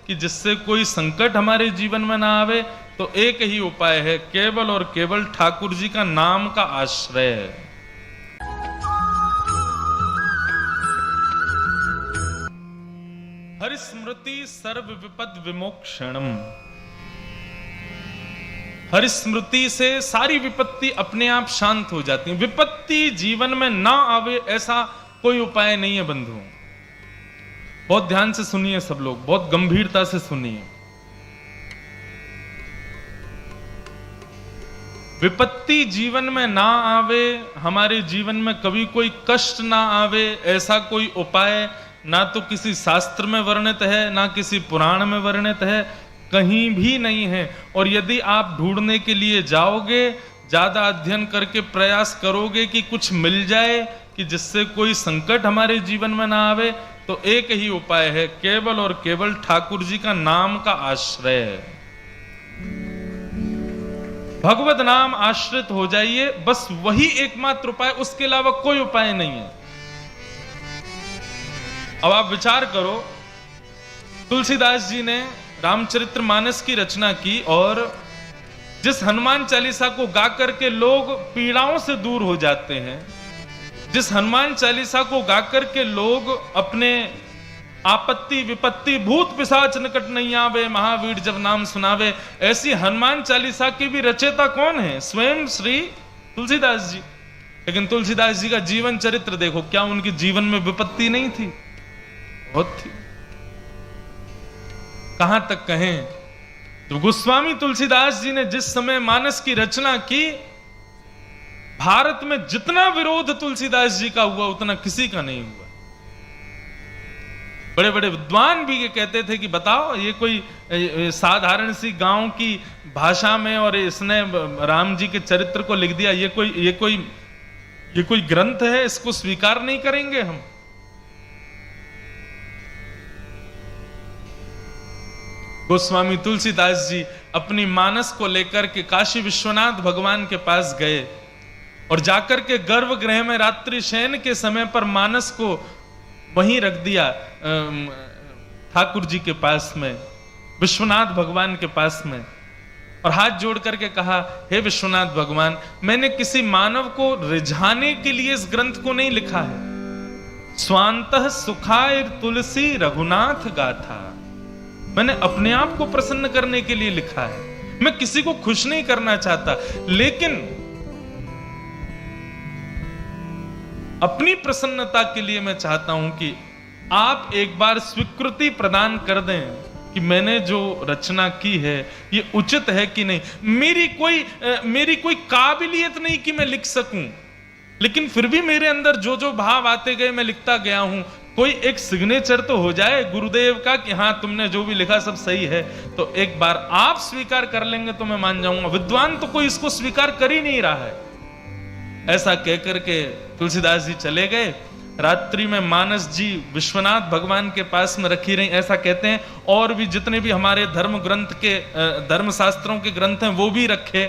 कि जिससे कोई संकट हमारे जीवन में ना आवे, तो एक ही उपाय है, केवल और केवल ठाकुर जी का नाम का आश्रय है। हरिस्मृति सर्व विपद विमोक्षणम। हरिस्मृति से सारी विपत्ति अपने आप शांत हो जाती है। विपत्ति जीवन में ना आवे ऐसा कोई उपाय नहीं है बंधुओं। बहुत ध्यान से सुनिए सब लोग, बहुत गंभीरता से सुनिए। विपत्ति जीवन में ना आवे, हमारे जीवन में कभी कोई कष्ट ना आवे, ऐसा कोई उपाय ना तो किसी शास्त्र में वर्णित है, ना किसी पुराण में वर्णित है, कहीं भी नहीं है। और यदि आप ढूंढने के लिए जाओगे, ज्यादा अध्ययन करके प्रयास करोगे कि कुछ मिल जाए कि जिससे कोई संकट हमारे जीवन में ना आवे, तो एक ही उपाय है, केवल और केवल ठाकुर जी का नाम का आश्रय है। भगवत नाम आश्रित हो जाइए, बस वही एकमात्र उपाय, उसके अलावा कोई उपाय नहीं है। अब आप विचार करो, तुलसीदास जी ने रामचरितमानस की रचना की और जिस हनुमान चालीसा को गा करके लोग पीड़ाओं से दूर हो जाते हैं, जिस हनुमान चालीसा को गा करके लोग अपने आपत्ति विपत्ति भूत पिशाच निकट नहीं आवे, महावीर जब नाम सुनावे, ऐसी हनुमान चालीसा की भी रचयिता कौन है? स्वयं श्री तुलसीदास जी। लेकिन तुलसीदास जी का जीवन चरित्र देखो, क्या उनके जीवन में विपत्ति नहीं थी? बहुत थी। कहां तक कहें, तो गोस्वामी तुलसीदास जी ने जिस समय मानस की रचना की, भारत में जितना विरोध तुलसीदास जी का हुआ उतना किसी का नहीं हुआ। बड़े बड़े विद्वान भी ये कहते थे कि बताओ, ये कोई साधारण सी गांव की भाषा में और इसने राम जी के चरित्र को लिख दिया, ये कोई ग्रंथ है, इसको स्वीकार नहीं करेंगे हम। गोस्वामी तुलसीदास जी अपनी मानस को लेकर के काशी विश्वनाथ भगवान के पास गए और जाकर के गर्भगृह में रात्रि शयन के समय पर मानस को वहीं रख दिया, ठाकुर जी के पास में, विश्वनाथ भगवान के पास में, और हाथ जोड़ करके कहा, हे विश्वनाथ भगवान, मैंने किसी मानव को रिझाने के लिए इस ग्रंथ को नहीं लिखा है। स्वांतः सुखाय तुलसी रघुनाथ गाथा। मैंने अपने आप को प्रसन्न करने के लिए लिखा है, मैं किसी को खुश नहीं करना चाहता, लेकिन अपनी प्रसन्नता के लिए मैं चाहता हूं कि आप एक बार स्वीकृति प्रदान कर दें कि मैंने जो रचना की है ये उचित है कि नहीं। मेरी कोई काबिलियत नहीं कि मैं लिख सकूं, लेकिन फिर भी मेरे अंदर जो जो भाव आते गए मैं लिखता गया हूं। कोई एक सिग्नेचर तो हो जाए गुरुदेव का कि हाँ तुमने जो भी लिखा सब सही है, तो एक बार आप स्वीकार कर लेंगे तो मैं मान जाऊंगा। विद्वान तो कोई इसको स्वीकार कर ही नहीं रहा है। ऐसा कहकर के तुलसीदास जी चले गए। रात्रि में मानस जी विश्वनाथ भगवान के पास में रखी रही, ऐसा कहते हैं। और भी जितने भी हमारे धर्म ग्रंथ के धर्म शास्त्रों के ग्रंथ हैं वो भी रखे।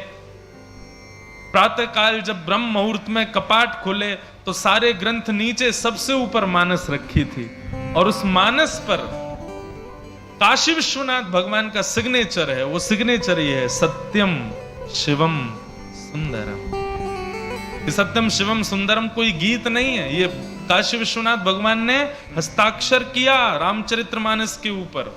प्रातः काल जब ब्रह्म मुहूर्त में कपाट खुले तो सारे ग्रंथ नीचे, सबसे ऊपर मानस रखी थी, और उस मानस पर काशी विश्वनाथ भगवान का सिग्नेचर है। वो सिग्नेचर ये है, सत्यम शिवम सुंदरम। ये सत्यम शिवम सुंदरम कोई गीत नहीं है, ये काशी विश्वनाथ भगवान ने हस्ताक्षर किया रामचरितमानस के ऊपर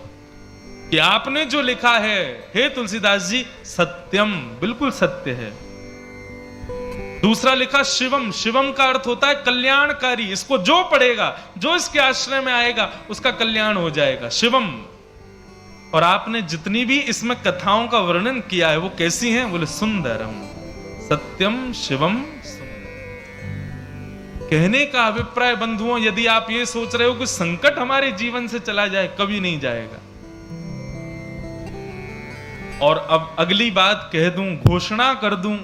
कि आपने जो लिखा है हे तुलसीदास जी, सत्यम, बिल्कुल सत्य है। दूसरा लिखा शिवम, शिवम का अर्थ होता है कल्याणकारी। इसको जो पढ़ेगा, जो इसके आश्रय में आएगा, उसका कल्याण हो जाएगा, शिवम। और आपने जितनी भी इसमें कथाओं का वर्णन किया है वो कैसी हैं? बोले सुंदरम, सत्यम शिवम। कहने का अभिप्राय बंधुओं, यदि आप ये सोच रहे हो कि संकट हमारे जीवन से चला जाए, कभी नहीं जाएगा। और अब अगली बात कह दूं, घोषणा कर दूं,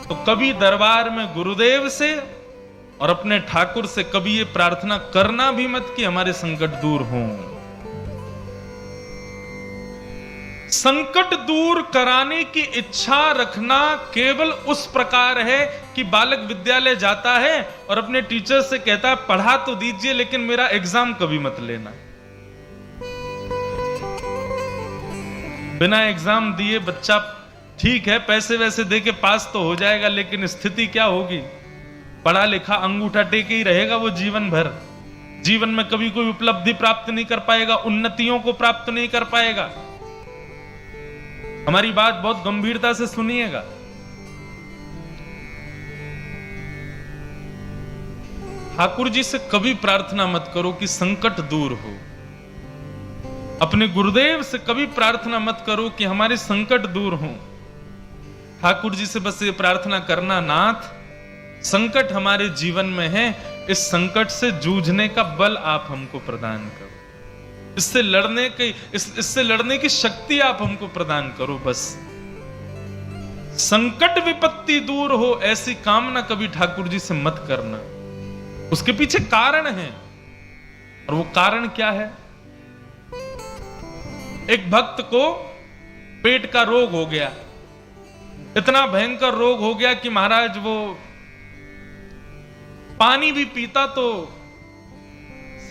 तो कभी दरबार में गुरुदेव से और अपने ठाकुर से कभी ये प्रार्थना करना भी मत कि हमारे संकट दूर हों। संकट दूर कराने की इच्छा रखना केवल उस प्रकार है कि बालक विद्यालय जाता है और अपने टीचर से कहता है पढ़ा तो दीजिए लेकिन मेरा एग्जाम कभी मत लेना। बिना एग्जाम दिए बच्चा ठीक है पैसे वैसे दे के पास तो हो जाएगा, लेकिन स्थिति क्या होगी? पढ़ा लिखा अंगूठा टेके ही रहेगा वो जीवन भर। जीवन में कभी कोई उपलब्धि प्राप्त नहीं कर पाएगा, उन्नतियों को प्राप्त नहीं कर पाएगा। हमारी बात बहुत गंभीरता से सुनिएगा। ठाकुर जी से कभी प्रार्थना मत करो कि संकट दूर हो। अपने गुरुदेव से कभी प्रार्थना मत करो कि हमारे संकट दूर हो। ठाकुर जी से बस ये प्रार्थना करना, नाथ संकट हमारे जीवन में है, इस संकट से जूझने का बल आप हमको प्रदान करो, इससे लड़ने की शक्ति आप हमको प्रदान करो। बस संकट विपत्ति दूर हो ऐसी कामना कभी ठाकुर जी से मत करना। उसके पीछे कारण है, और वो कारण क्या है? एक भक्त को पेट का रोग हो गया, इतना भयंकर रोग हो गया कि महाराज वो पानी भी पीता तो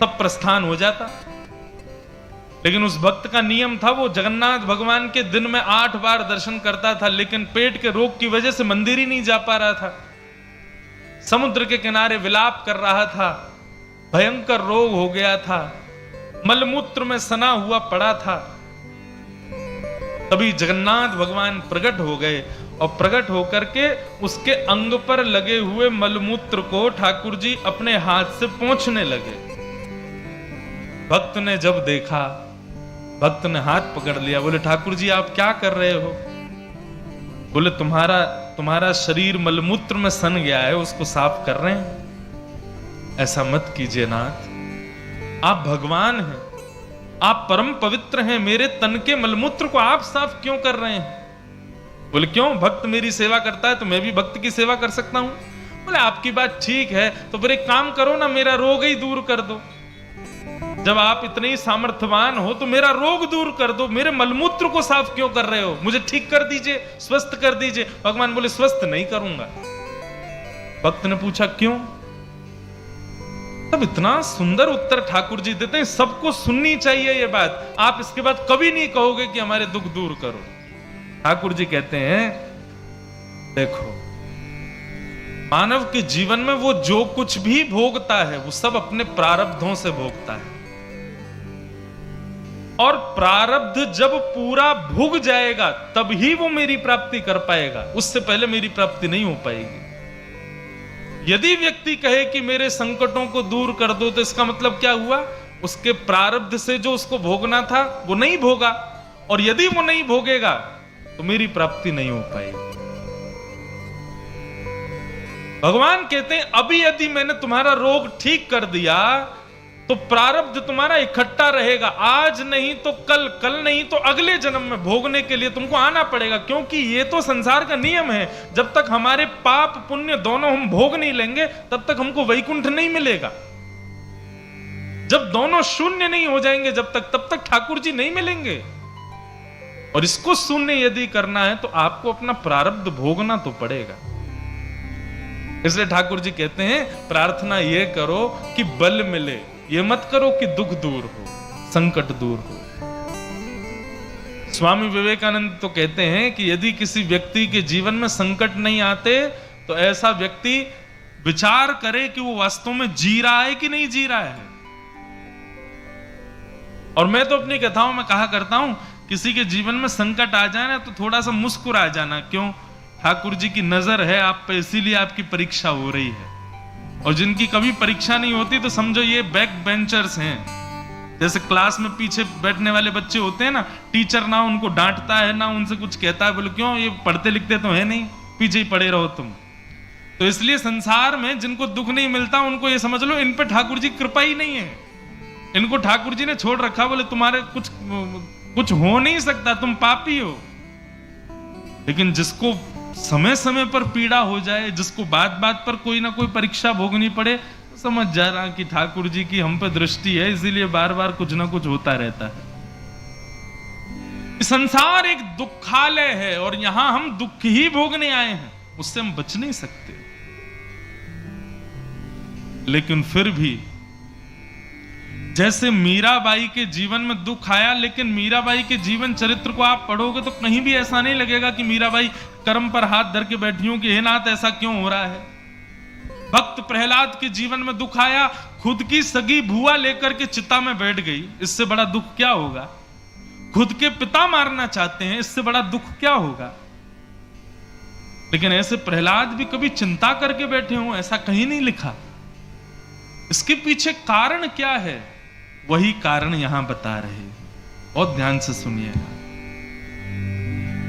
सब प्रस्थान हो जाता। लेकिन उस भक्त का नियम था, वो जगन्नाथ भगवान के दिन में 8 बार दर्शन करता था, लेकिन पेट के रोग की वजह से मंदिर ही नहीं जा पा रहा था। समुद्र के किनारे विलाप कर रहा था, भयंकर रोग हो गया था, मलमूत्र में सना हुआ पड़ा था। तभी जगन्नाथ भगवान प्रकट हो गए, और प्रकट होकर के उसके अंग पर लगे हुए मलमूत्र को ठाकुर जी अपने हाथ से पोंछने लगे। भक्त ने जब देखा, भक्त ने हाथ पकड़ लिया, बोले ठाकुर जी आप क्या कर रहे हो? बोले तुम्हारा शरीर मलमूत्र में सन गया है, उसको साफ कर रहे हैं। ऐसा मत कीजिए नाथ, आप भगवान हैं, आप परम पवित्र हैं, मेरे तन के मलमूत्र को आप साफ क्यों कर रहे हैं? बोले क्यों? भक्त मेरी सेवा करता है तो मैं भी भक्त की सेवा कर सकता हूं। बोले आपकी बात ठीक है, तो फिर एक काम करो ना, मेरा रोग ही दूर कर दो। जब आप इतने ही सामर्थ्यवान हो तो मेरा रोग दूर कर दो, मेरे मलमूत्र को साफ क्यों कर रहे हो? मुझे ठीक कर दीजिए, स्वस्थ कर दीजिए। भगवान बोले स्वस्थ नहीं करूंगा। भक्त ने पूछा क्यों? तब इतना सुंदर उत्तर ठाकुर जी देते हैं, सबको सुननी चाहिए ये बात। आप इसके बाद कभी नहीं कहोगे कि हमारे दुख दूर करो। ठाकुर जी कहते हैं देखो, मानव के जीवन में वो जो कुछ भी भोगता है वो सब अपने प्रारब्धों से भोगता है, और प्रारब्ध जब पूरा भुग जाएगा तब ही वो मेरी प्राप्ति कर पाएगा, उससे पहले मेरी प्राप्ति नहीं हो पाएगी। यदि व्यक्ति कहे कि मेरे संकटों को दूर कर दो, तो इसका मतलब क्या हुआ? उसके प्रारब्ध से जो उसको भोगना था वो नहीं भोगा, और यदि वो नहीं भोगेगा तो मेरी प्राप्ति नहीं हो पाएगी। भगवान कहते हैं अभी यदि मैंने तुम्हारा रोग ठीक कर दिया तो प्रारब्ध तुम्हारा इकट्ठा रहेगा, आज नहीं तो कल, कल नहीं तो अगले जन्म में भोगने के लिए तुमको आना पड़ेगा। क्योंकि ये तो संसार का नियम है, जब तक हमारे पाप पुण्य दोनों हम भोग नहीं लेंगे तब तक हमको वैकुंठ नहीं मिलेगा। जब दोनों शून्य नहीं हो जाएंगे जब तक, तब तक ठाकुर जी नहीं मिलेंगे। और इसको शून्य यदि करना है तो आपको अपना प्रारब्ध भोगना तो पड़ेगा। इसलिए ठाकुर जी कहते हैं प्रार्थना ये करो कि बल मिले, ये मत करो कि दुख दूर हो, संकट दूर हो। स्वामी विवेकानंद तो कहते हैं कि यदि किसी व्यक्ति के जीवन में संकट नहीं आते तो ऐसा व्यक्ति विचार करे कि वो वास्तव में जी रहा है कि नहीं जी रहा है। और मैं तो अपनी कथाओं में कहा करता हूं, किसी के जीवन में संकट आ जाए ना तो थोड़ा सा मुस्कुरा जाना। क्यों? ठाकुर जी की नजर है आप पे, इसीलिए आपकी परीक्षा हो रही है। और जिनकी कभी परीक्षा नहीं होती तो समझो ये बैक बेंचर्स हैं। जैसे क्लास में पीछे बैठने वाले बच्चे होते हैं ना, टीचर ना उनको डांटता है ना उनसे कुछ कहता है, बोले क्यों? ये पढ़ते लिखते तो है नहीं, पीछे ही पड़े रहो तुम। तो इसलिए संसार में जिनको दुख नहीं मिलता उनको ये समझ लो इन पे ठाकुर जी कृपा ही नहीं है, इनको ठाकुर जी ने छोड़ रखा। बोले तुम्हारे कुछ हो नहीं सकता, तुम पापी हो। लेकिन जिसको समय समय पर पीड़ा हो जाए, जिसको बात बात पर कोई ना कोई परीक्षा भोगनी पड़े, तो समझ जा रहा कि ठाकुर जी की हम पे दृष्टि है, इसीलिए बार बार कुछ ना कुछ होता रहता है। संसार एक दुखालय है और यहां हम दुख ही भोगने आए हैं, उससे हम बच नहीं सकते। लेकिन फिर भी जैसे मीराबाई के जीवन में दुख आया, लेकिन मीराबाई के जीवन चरित्र को आप पढ़ोगे तो कहीं भी ऐसा नहीं लगेगा कि मीराबाई कर्म पर हाथ धर के बैठी हो कि हे नाथ ऐसा क्यों हो रहा है। भक्त प्रहलाद के जीवन में दुख आया, खुद की सगी भुआ लेकर के चिता में बैठ गई, इससे बड़ा दुख क्या होगा। खुद के पिता मारना चाहते हैं, इससे बड़ा दुख क्या होगा। लेकिन ऐसे प्रहलाद भी कभी चिंता करके बैठे हों, ऐसा कहीं नहीं लिखा। इसके पीछे कारण क्या है, वही कारण यहां बता रहे हैं। बहुत ध्यान से सुनिएगा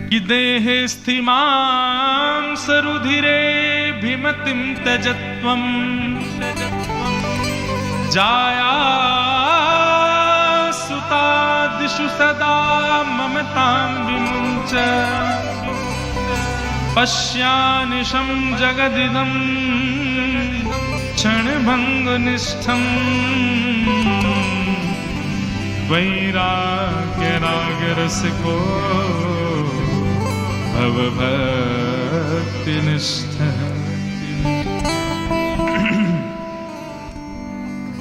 कि देहे स्थिमां सरुधिरे भिमतिं त्यजत्वं जाया सुतादिषु सदा ममतां विमुञ्च पश्यानिशं जगदिदं क्षणभङ्गनिष्ठं वैराग्यरागरसिको भवभक्तिनिष्ठः।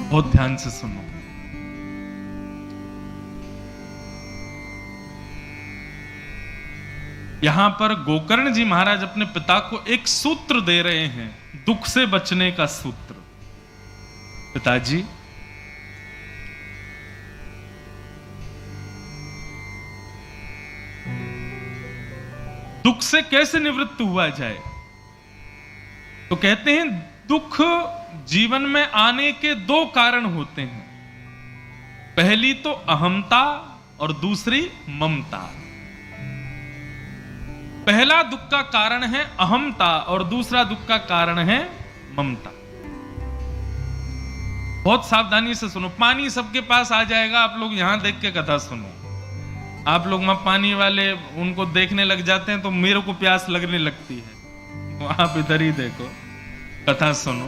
बहुत ध्यान से सुनो। यहां पर गोकर्ण जी महाराज अपने पिता को एक सूत्र दे रहे हैं, दुख से बचने का सूत्र। पिताजी, दुख से कैसे निवृत्त हुआ जाए। तो कहते हैं दुख जीवन में आने के दो कारण होते हैं, पहली तो अहमता और दूसरी ममता। पहला दुख का कारण है अहमता और दूसरा दुख का कारण है ममता। बहुत सावधानी से सुनो, पानी सबके पास आ जाएगा, आप लोग यहां देख के कथा सुनो। आप लोग वहां पानी वाले उनको देखने लग जाते हैं तो मेरे को प्यास लगने लगती है, तो आप इधर ही देखो, कथा सुनो।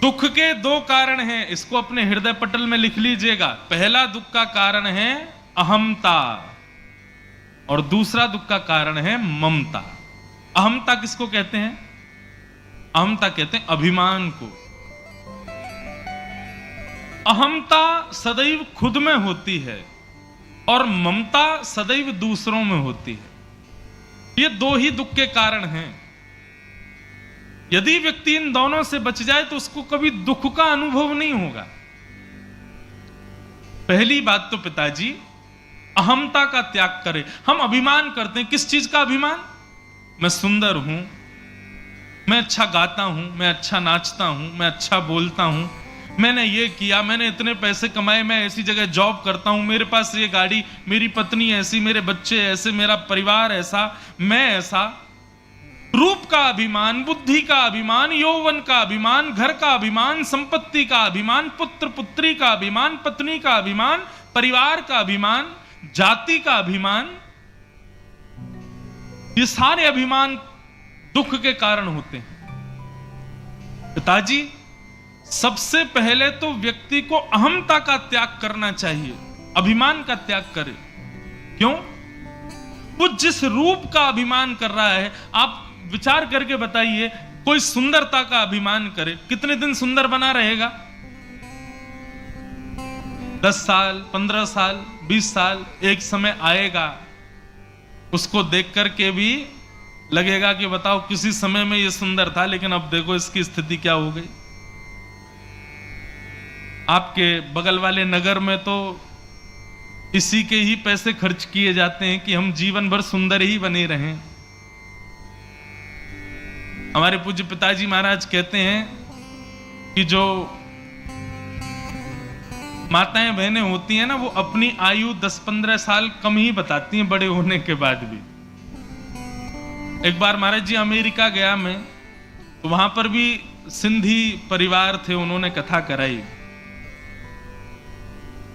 दुख के दो कारण हैं, इसको अपने हृदय पटल में लिख लीजिएगा। पहला दुख का कारण है अहमता और दूसरा दुख का कारण है ममता। अहमता किसको कहते हैं? अहमता कहते हैं अभिमान को। अहमता सदैव खुद में होती है और ममता सदैव दूसरों में होती है। ये दो ही दुख के कारण हैं। यदि व्यक्ति इन दोनों से बच जाए तो उसको कभी दुख का अनुभव नहीं होगा। पहली बात तो पिताजी अहमता का त्याग करें। हम अभिमान करते हैं, किस चीज का अभिमान? मैं सुंदर हूं, मैं अच्छा गाता हूं, मैं अच्छा नाचता हूं, मैं अच्छा बोलता हूं, मैंने ये किया, मैंने इतने पैसे कमाए, मैं ऐसी जगह जॉब करता हूं, मेरे पास ये गाड़ी, मेरी पत्नी ऐसी, मेरे बच्चे ऐसे, मेरा परिवार ऐसा, मैं ऐसा। रूप का अभिमान, बुद्धि का अभिमान, यौवन का अभिमान, घर का अभिमान, संपत्ति का अभिमान, पुत्र पुत्री का अभिमान, पत्नी का अभिमान, परिवार का अभिमान, जाति का अभिमान, ये सारे अभिमान दुख के कारण होते हैं। पिताजी, सबसे पहले तो व्यक्ति को अहमता का त्याग करना चाहिए, अभिमान का त्याग करे। क्यों? वो जिस रूप का अभिमान कर रहा है, आप विचार करके बताइए, कोई सुंदरता का अभिमान करे, कितने दिन सुंदर बना रहेगा? 10 साल, 15 साल, 20 साल, एक समय आएगा उसको देख करके भी लगेगा कि बताओ किसी समय में ये सुंदर था, लेकिन अब देखो इसकी स्थिति क्या हो गई। आपके बगल वाले नगर में तो इसी के ही पैसे खर्च किए जाते हैं कि हम जीवन भर सुंदर ही बने रहें। हमारे पूज्य पिताजी महाराज कहते हैं कि जो माताएं बहनें होती हैं ना, वो अपनी आयु 10-15 साल कम ही बताती हैं बड़े होने के बाद भी। एक बार महाराज जी अमेरिका गया मैं, तो वहां पर भी सिंधी परिवार थे, उन्होंने कथा कराई।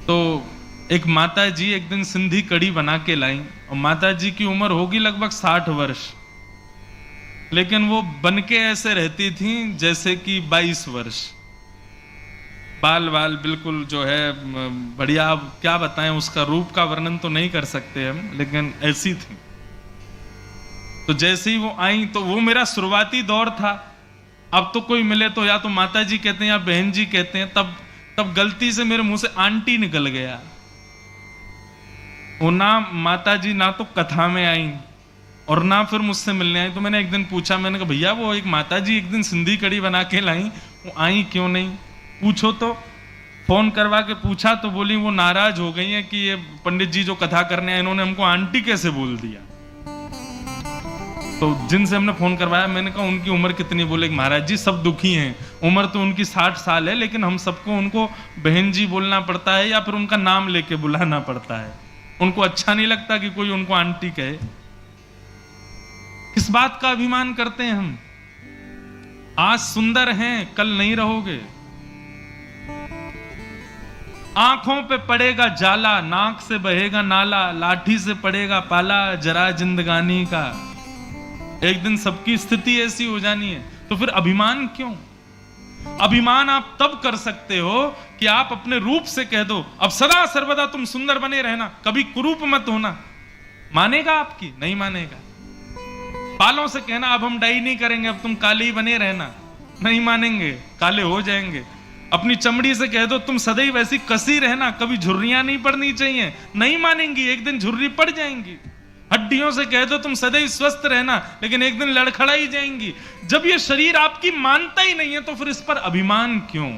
तो एक माता जी एक दिन सिंधी कढ़ी बना के लाई, और माता जी की उम्र होगी लगभग 60 वर्ष, लेकिन वो बनके ऐसे रहती थी जैसे कि 22 वर्ष। बाल बिल्कुल जो है बढ़िया, अब क्या बताएं, उसका रूप का वर्णन तो नहीं कर सकते हम, लेकिन ऐसी थी। तो जैसे ही वो आई, तो वो मेरा शुरुआती दौर था। अब तो कोई मिले तो या तो माता जी कहते हैं या बहन जी कहते हैं, तब तब गलती से मेरे मुंह से आंटी निकल गया। वो ना माता जी ना तो कथा में आई और ना फिर मुझसे मिलने आई। तो मैंने एक दिन पूछा, मैंने कहा भैया वो एक माता जी एक दिन सिंधी कड़ी बना के लाई, वो आई क्यों नहीं, पूछो तो। फोन करवा के पूछा तो बोली वो नाराज हो गई है कि ये पंडित जी जो कथा करने आए इन्होंने हमको आंटी कैसे बोल दिया। तो जिनसे हमने फोन करवाया मैंने कहा उनकी उम्र कितनी, बोले महाराज जी सब दुखी हैं, उम्र तो उनकी 60 साल है लेकिन हम सबको उनको बहन जी बोलना पड़ता है या फिर उनका नाम लेके बुलाना पड़ता है, उनको अच्छा नहीं लगता कि कोई उनको आंटी कहे। किस बात का अभिमान करते हैं हम? आज सुंदर हैं कल नहीं रहोगे। आंखों पे पड़ेगा जाला, नाक से बहेगा नाला, लाठी से पड़ेगा पाला, जरा जिंदगानी का। एक दिन सबकी स्थिति ऐसी हो जानी है, तो फिर अभिमान क्यों? अभिमान आप तब कर सकते हो कि आप अपने रूप से कह दो अब सदा सर्वदा तुम सुंदर बने रहना, कभी कुरूप मत होना। मानेगा आपकी? नहीं मानेगा। बालों से कहना अब हम डाई नहीं करेंगे, अब तुम काले ही बने रहना, नहीं मानेंगे, काले हो जाएंगे। अपनी चमड़ी से कह दो तुम सदैव वैसी कसी रहना, कभी झुर्रियां नहीं पड़नी चाहिए, नहीं मानेंगी, एक दिन झुर्री पड़ जाएंगी। हड्डियों से कह दो तुम सदैव स्वस्थ रहना, लेकिन एक दिन लड़खड़ाई जाएंगी। जब ये शरीर आपकी मानता ही नहीं है तो फिर इस पर अभिमान क्यों?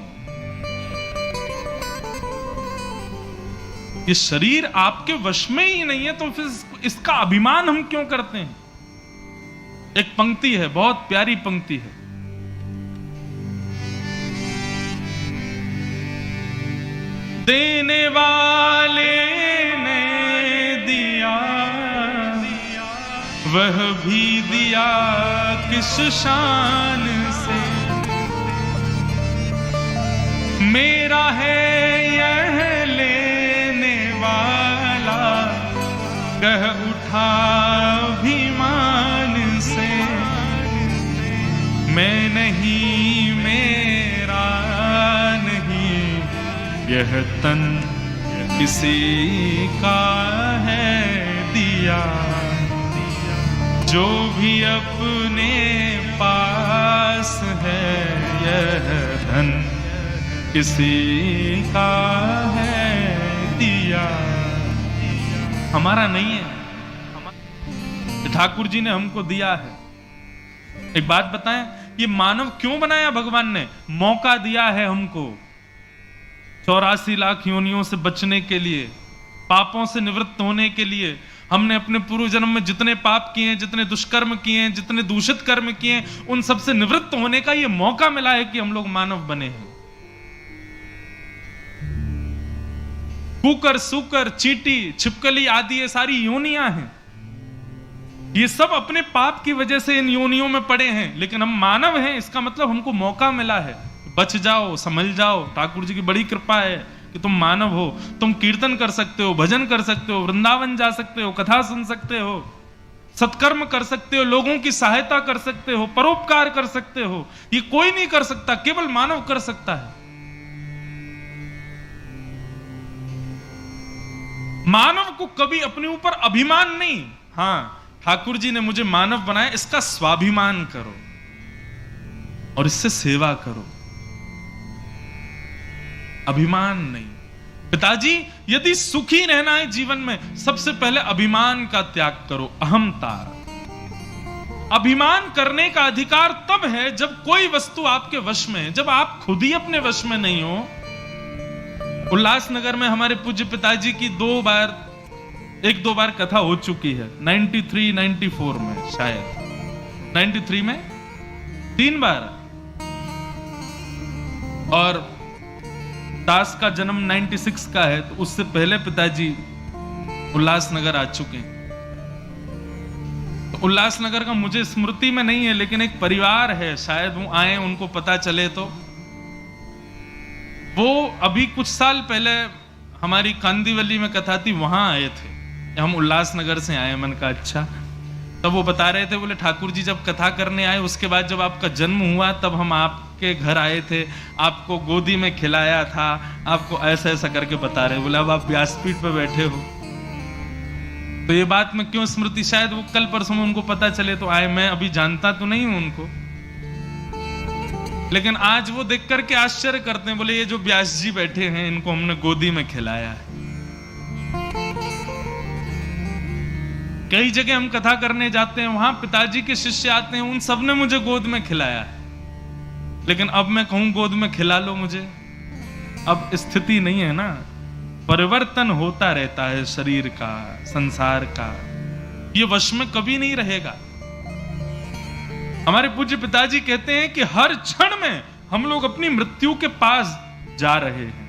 ये शरीर आपके वश में ही नहीं है तो फिर इसका अभिमान हम क्यों करते हैं? एक पंक्ति है, बहुत प्यारी पंक्ति है। देने वाले ने दिया वह भी दिया किस शान से, मेरा है यह लेने वाला कह उठा अभिमान से। मैं नहीं मेरा नहीं यह तन किसी का है दिया, जो भी अपने पास है यह धन किसी का है दिया। हमारा नहीं है, ठाकुर जी ने हमको दिया है। एक बात बताएं, ये मानव क्यों बनाया भगवान ने? मौका दिया है हमको 84 लाख योनियों से बचने के लिए, पापों से निवृत्त होने के लिए। हमने अपने पूर्व जन्म में जितने पाप किए हैं, जितने दुष्कर्म किए हैं, जितने दूषित कर्म किए हैं, उन सब से निवृत्त होने का ये मौका मिला है कि हम लोग मानव बने हैं। कुकर, सूकर, चींटी, छिपकली आदि ये सारी योनियां हैं। ये सब अपने पाप की वजह से इन योनियों में पड़े हैं, लेकिन हम मानव हैं, इसका मतलब हमको मौका मिला है। बच जाओ, संभल जाओ। ठाकुर जी की बड़ी कृपा है कि तुम मानव हो, तुम कीर्तन कर सकते हो, भजन कर सकते हो, वृंदावन जा सकते हो, कथा सुन सकते हो, सत्कर्म कर सकते हो, लोगों की सहायता कर सकते हो, परोपकार कर सकते हो। ये कोई नहीं कर सकता, केवल मानव कर सकता है। मानव को कभी अपने ऊपर अभिमान नहीं। हां, ठाकुर जी ने मुझे मानव बनाया, इसका स्वाभिमान करो और इससे सेवा करो, अभिमान नहीं। पिताजी यदि सुखी रहना है जीवन में, सबसे पहले अभिमान का त्याग करो, अहंता। अभिमान करने का अधिकार तब है जब कोई वस्तु आपके वश में है, जब आप खुद ही अपने वश में नहीं हो। उल्लासनगर में हमारे पूज्य पिताजी की एक दो बार कथा हो चुकी है, 93, 94 में, शायद 93 में 3 बार, और दास का जन्म 96 का है, तो उससे पहले पिताजी उल्लासनगर आ चुके हैं। तो उल्लासनगर का मुझे स्मृति में नहीं है, लेकिन एक परिवार है, शायद वो आए, उनको पता चले। तो वो अभी कुछ साल पहले हमारी कांदीवली में कथा थी, वहां आए थे। हम उल्लासनगर से आए। मन का अच्छा। तब वो बता रहे थे, बोले ठाकुर जी जब कथा करने आए, उसके बाद जब आपका जन्म हुआ तब हम आपके घर आए थे, आपको गोदी में खिलाया था, आपको ऐसा ऐसा करके बता रहे। बोले अब आप व्यासपीठ पे बैठे हो। तो ये बात में क्यों स्मृति, शायद वो कल परसों में उनको पता चले तो आए। मैं अभी जानता तो नहीं हूं उनको। लेकिन आज वो देख करके आश्चर्य करते हैं, बोले ये जो व्यास जी बैठे हैं इनको हमने गोदी में खिलाया है। कई जगह हम कथा करने जाते हैं, वहां पिताजी के शिष्य आते हैं, उन सब ने मुझे गोद में खिलाया है, लेकिन अब मैं कहूं गोद में खिला लो मुझे, अब स्थिति नहीं है ना। परिवर्तन होता रहता है शरीर का, संसार का, ये वश में कभी नहीं रहेगा। हमारे पूज्य पिताजी कहते हैं कि हर क्षण में हम लोग अपनी मृत्यु के पास जा रहे हैं।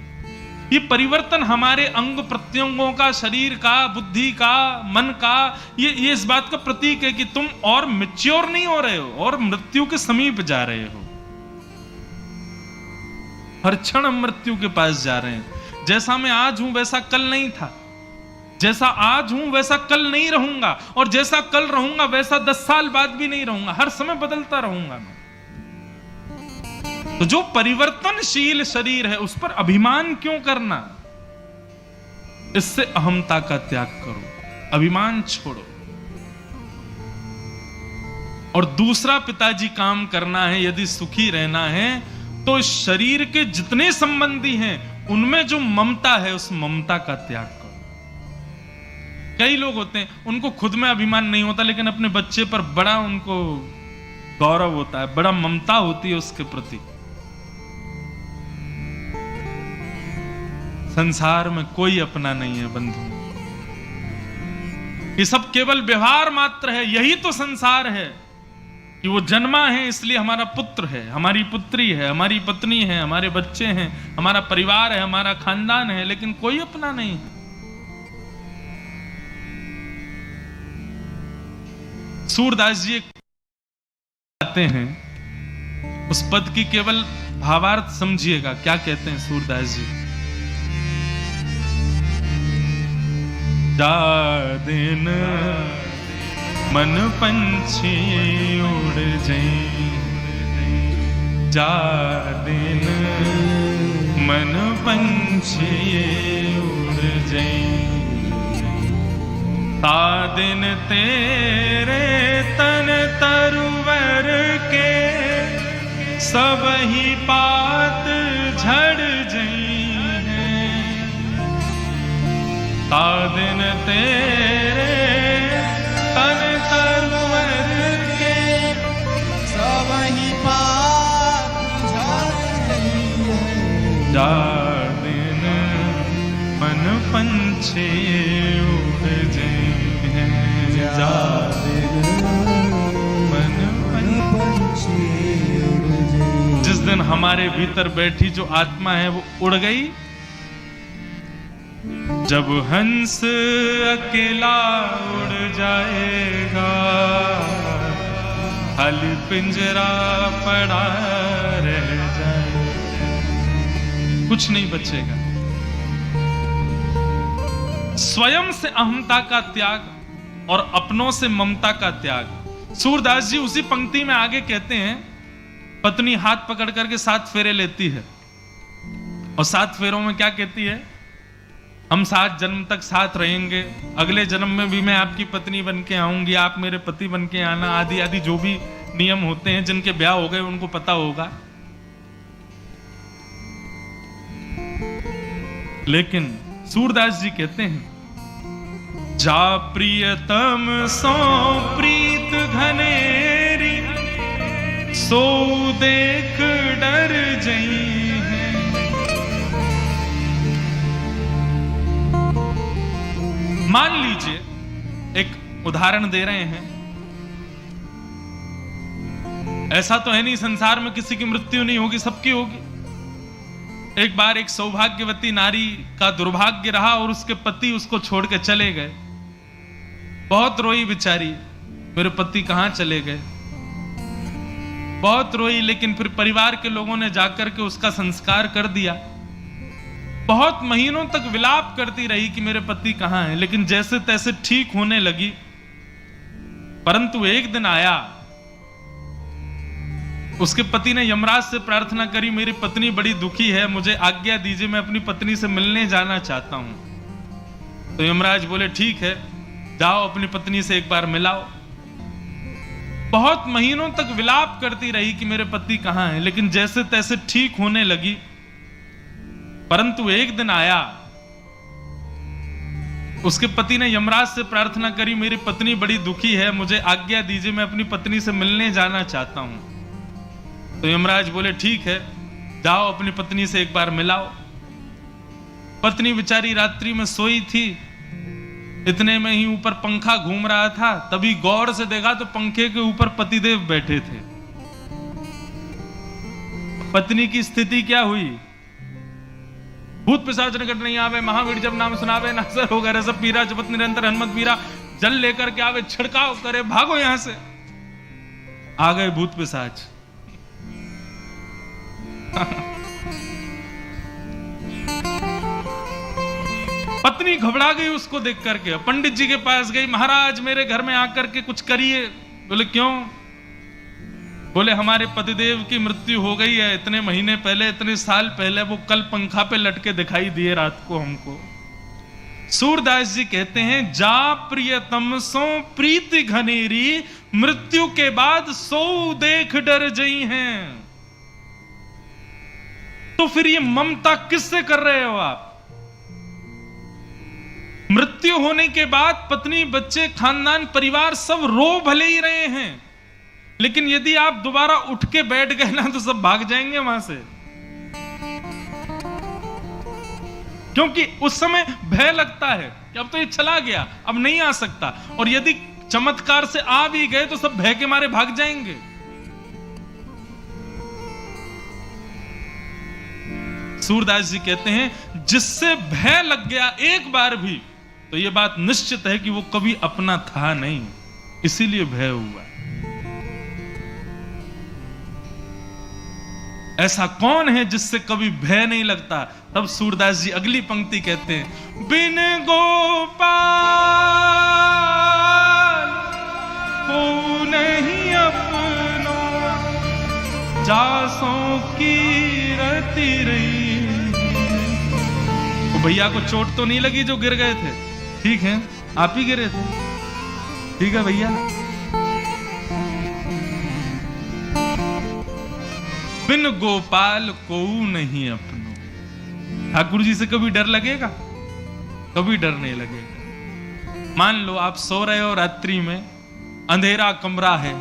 ये परिवर्तन हमारे अंग प्रत्यंगों का, शरीर का, बुद्धि का, मन का, ये इस बात का प्रतीक है कि तुम और मैच्योर नहीं हो रहे हो और मृत्यु के समीप जा रहे हो। हर क्षण हम मृत्यु के पास जा रहे हैं। जैसा मैं आज हूं वैसा कल नहीं था, जैसा आज हूं वैसा कल नहीं रहूंगा, और जैसा कल रहूंगा वैसा 10 साल बाद भी नहीं रहूंगा। हर समय बदलता रहूंगा मैं। तो जो परिवर्तनशील शरीर है उस पर अभिमान क्यों करना? इससे अहंता का त्याग करो, अभिमान छोड़ो। और दूसरा पिताजी काम करना है, यदि सुखी रहना है तो शरीर के जितने संबंधी हैं उनमें जो ममता है उस ममता का त्याग करो। कई लोग होते हैं उनको खुद में अभिमान नहीं होता, लेकिन अपने बच्चे पर बड़ा उनको गौरव होता है, बड़ा ममता होती है उसके प्रति। संसार में कोई अपना नहीं है बंधु, ये सब केवल व्यवहार मात्र है। यही तो संसार है कि वो जन्मा है इसलिए हमारा पुत्र है, हमारी पुत्री है, हमारी पत्नी है, हमारे बच्चे हैं, हमारा परिवार है, हमारा खानदान है, लेकिन कोई अपना नहीं है। सूरदास जी कहते हैं, उस पद की केवल भावार्थ समझिएगा, क्या कहते हैं सूरदास जी। जा दिन मन पंछी उड़ जाए, जा दिन मन पंछी उड़ जाए, ता दिन तेरे तन तरुवर के सब ही पात झड़ जाई हैं, ता दिन तेरे तन तरुवर के सब ही पात झड़ जाई हैं, जा दिन मन पंछी उड़ जाए हैं, जा दिन मन पंछी उड़ जाए। जिस दिन हमारे भीतर बैठी जो आत्मा है वो उड़ गई, जब हंस अकेला उड़ जाएगा, खाली पिंजरा पड़ा रह जाएगा, कुछ नहीं बचेगा। स्वयं से अहंता का त्याग और अपनों से ममता का त्याग। सूरदास जी उसी पंक्ति में आगे कहते हैं, पत्नी हाथ पकड़ करके 7 फेरे लेती है, और 7 फेरों में क्या कहती है, हम 7 जन्म तक साथ रहेंगे, अगले जन्म में भी मैं आपकी पत्नी बन के आऊंगी, आप मेरे पति बन के आना, आदि आदि जो भी नियम होते हैं, जिनके ब्याह हो गए उनको पता होगा। लेकिन सूरदास जी कहते हैं, जा प्रियतम सो प्रीत घनेरी, सो देख डर जई है। मान लीजिए, एक उदाहरण दे रहे हैं, ऐसा तो है नहीं संसार में किसी की मृत्यु नहीं होगी, सबकी होगी। एक बार एक सौभाग्यवती नारी का दुर्भाग्य रहा और उसके पति उसको छोड़ के चले गए। बहुत रोई बेचारी, मेरे पति कहां चले गए, बहुत रोई। लेकिन फिर परिवार के लोगों ने जाकर के उसका संस्कार कर दिया। बहुत महीनों तक विलाप करती रही कि मेरे पति कहां हैं, लेकिन जैसे तैसे ठीक होने लगी। परंतु एक दिन आया, उसके पति ने यमराज से प्रार्थना करी, मेरी पत्नी बड़ी दुखी है, मुझे आज्ञा दीजिए, मैं अपनी पत्नी से मिलने जाना चाहता हूं। तो यमराज बोले ठीक है, जाओ अपनी पत्नी से एक बार मिलाओ। बहुत महीनों तक विलाप करती रही कि मेरे पति कहां हैं, लेकिन जैसे तैसे ठीक होने लगी। परंतु एक दिन आया, उसके पति ने यमराज से प्रार्थना करी, मेरी पत्नी बड़ी दुखी है, मुझे आज्ञा दीजिए, मैं अपनी पत्नी से मिलने जाना चाहता हूं। तो यमराज बोले ठीक है, जाओ अपनी पत्नी से एक बार मिलाओ। पत्नी बेचारी रात्रि में सोई थी, इतने में ही ऊपर पंखा घूम रहा था, तभी गौर से देखा तो पंखे के ऊपर पतिदेव बैठे थे। पत्नी की स्थिति क्या हुई? भूत पिशाच निकट नहीं आवे, महावीर जब नाम सुनावे, नासर हो गए सब पीरा, जपत निरंतर हनुमत पीरा, जल लेकर के आवे, छिड़काव करे, भागो यहां से। आ गए भूत पिशाच। पत्नी घबरा गई उसको देख करके, पंडित जी के पास गई, महाराज मेरे घर में आकर के कुछ करिए। बोले क्यों? बोले हमारे पतिदेव की मृत्यु हो गई है, इतने महीने पहले, इतने साल पहले, वो कल पंखा पे लटके दिखाई दिए रात को हमको। सूरदास जी कहते हैं, जा प्रियतम सो प्रीति घनेरी, मृत्यु के बाद सो देख डर जई हैं। तो फिर ये ममता किससे कर रहे हो आप? मृत्यु होने के बाद पत्नी, बच्चे, खानदान, परिवार सब रो भले ही रहे हैं, लेकिन यदि आप दोबारा उठ के बैठ गए ना तो सब भाग जाएंगे वहां से, क्योंकि उस समय भय लगता है कि अब तो ये चला गया, अब नहीं आ सकता। और यदि चमत्कार से आ भी गए तो सब भय के मारे भाग जाएंगे। सूरदास जी कहते हैं, जिससे भय लग गया एक बार भी, तो यह बात निश्चित है कि वो कभी अपना था नहीं, इसीलिए भय हुआ। ऐसा कौन है जिससे कभी भय नहीं लगता? तब सूरदास जी अगली पंक्ति कहते हैं, बिन गोपाल को नहीं अपनो, जासों की रति रही। तो भैया को चोट तो नहीं लगी जो गिर गए थे? ठीक है, आप ही गिरे थे, ठीक है भैया। बिन गोपाल को नहीं अपनो। ठाकुर जी से कभी डर लगेगा? कभी डर नहीं लगेगा। मान लो आप सो रहे हो रात्रि में, अंधेरा कमरा है,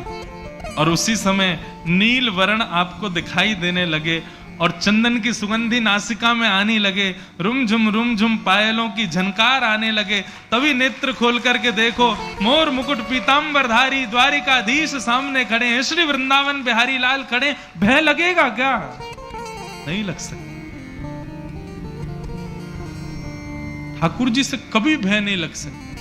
और उसी समय नील वर्ण आपको दिखाई देने लगे और चंदन की सुगंधी नासिका में आने लगे, रुम झुम पायलों की झनकार आने लगे, तभी नेत्र खोल करके देखो मोर मुकुट पीतांबरधारी द्वारिकाधीश सामने खड़े हैं, श्री वृंदावन बिहारी लाल खड़े। भय लगेगा क्या? नहीं लग सकता। ठाकुर जी से कभी भय नहीं लग सकता।